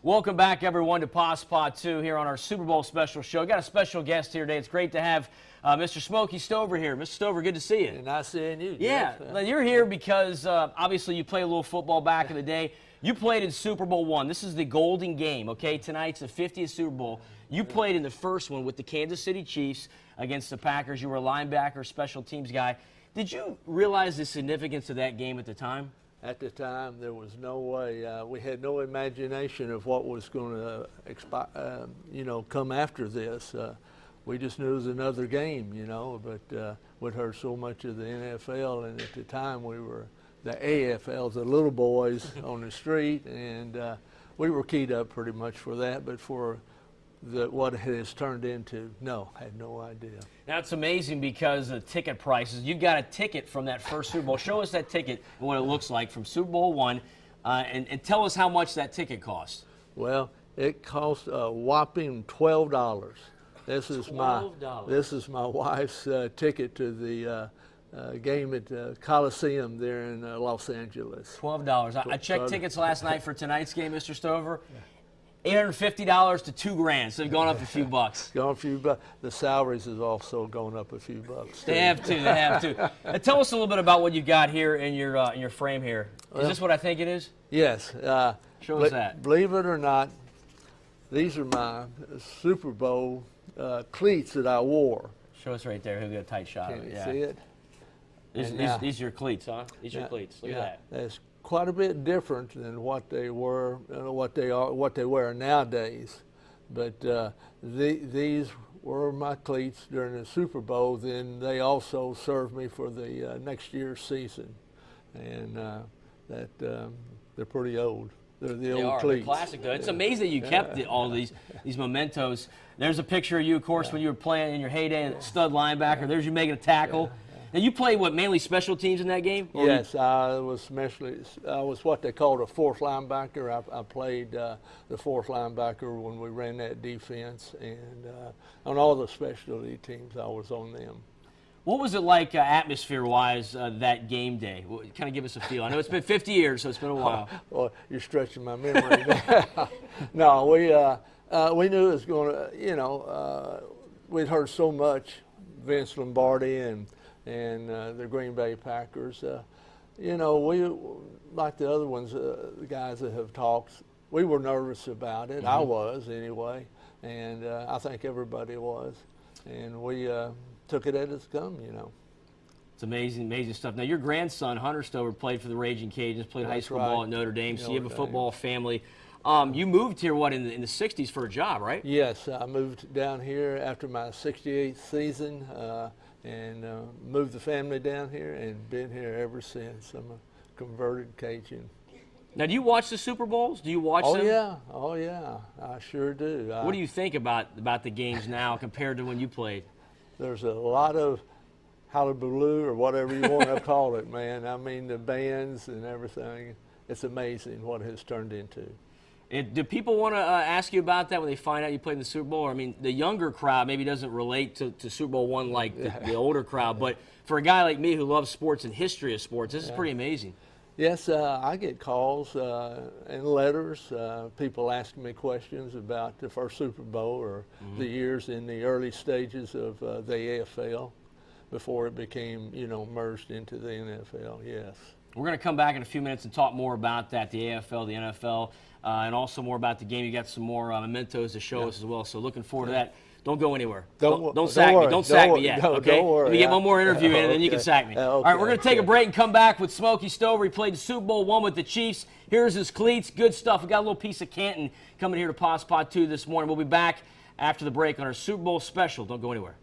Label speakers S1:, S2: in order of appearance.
S1: Welcome back, everyone, to POSPA 2 here on our Super Bowl special show. Got a special guest here today. It's great to have Mr. Smokey Stover here. Mr. Stover, good to see you.
S2: Nice seeing you, Jeff.
S1: Yeah, well, you're here because obviously you played a little football back in the day. You played in Super Bowl I. This is the golden game, okay? Tonight's the 50th Super Bowl. You played in the first one with the Kansas City Chiefs against the Packers. You were a linebacker, special teams guy. Did you realize the significance of that game at the time?
S2: At the time, there was no way. We had no imagination of what was going to, come after this. We just knew it was another game, but we'd heard so much of the NFL, and at the time we were the AFLs, the little boys on the street, and we were keyed up pretty much for that, but for what it has turned into, no, I had no idea.
S1: Now, it's amazing because of ticket prices. You got a ticket from that first Super Bowl. Show us that ticket and what it looks like from Super Bowl I, and tell us how much that ticket cost.
S2: Well, it cost a whopping $12. This is my wife's ticket to the game at the Coliseum there in Los Angeles.
S1: $12. I checked tickets last night for tonight's game, Mr. Stover. $850 to $2,000, so they've gone up a few bucks.
S2: Gone a few bucks. The salaries has also gone up a few bucks.
S1: They have to. They have to. Now, tell us a little bit about what you've got here in your frame here. Is this what I think it is?
S2: Yes.
S1: Show us that.
S2: Believe it or not, these are my Super Bowl cleats that I wore.
S1: Show us right there. He'll get a tight shot of it.
S2: Can you see it?
S1: These are your cleats, huh? These are your cleats. Look at that.
S2: That's quite a bit different than what they were, what they wear nowadays. But these were my cleats during the Super Bowl. Then they also served me for the next year's season, and they're pretty old. They're the old cleats.
S1: They're classic, though. It's amazing that you kept all these mementos. There's a picture of you, of course, when you were playing in your heyday, stud linebacker. There's you making a tackle. Now, you played, mainly special teams in that game?
S2: Yes, I was what they called a fourth linebacker. I played the fourth linebacker when we ran that defense, and on all the specialty teams, I was on them.
S1: What was it like atmosphere-wise that game day? Kind of give us a feel. I know it's been 50 years, so it's been a while.
S2: Well, you're stretching my memory now. No, we knew it was going to, we'd heard so much, Vince Lombardi and the Green Bay Packers. We, like the other ones, the guys that have talked, we were nervous about it. I was, anyway, and I think everybody was. And we took it as it's come,
S1: It's amazing, amazing stuff. Now, your grandson, Hunter Stover, played for the Raging Cajuns, played high school ball at Notre Dame, so you have a football family. You moved here, in the 60s for a job, right?
S2: Yes, I moved down here after my 68th season. And moved the family down here and been here ever since. I'm a converted Cajun.
S1: Now, do you watch the Super Bowls? Do you watch them?
S2: Oh yeah, I sure do.
S1: What do you think about the games now compared to when you played?
S2: There's a lot of hullabaloo or whatever you want to call it, man. I mean, the bands and everything. It's amazing what it has turned into.
S1: Do people want to ask you about that when they find out you played in the Super Bowl? I mean, the younger crowd maybe doesn't relate to Super Bowl I like the older crowd, but for a guy like me who loves sports and history of sports, this is pretty amazing.
S2: Yes, I get calls and letters, people asking me questions about the first Super Bowl or the years in the early stages of the AFL before it became, merged into the NFL, yes.
S1: We're going to come back in a few minutes and talk more about that, the AFL, the NFL, and also more about the game. You got some more mementos to show us as well, so looking forward to that. Don't go anywhere. Don't sack me. Don't sack me yet, okay?
S2: Don't worry.
S1: Let me get one more interview in, and then you can sack me. All right, we're going to take a break and come back with Smokey Stover. He played the Super Bowl I with the Chiefs. Here's his cleats. Good stuff. We got a little piece of Canton coming here to POSPA 2 this morning. We'll be back after the break on our Super Bowl special. Don't go anywhere.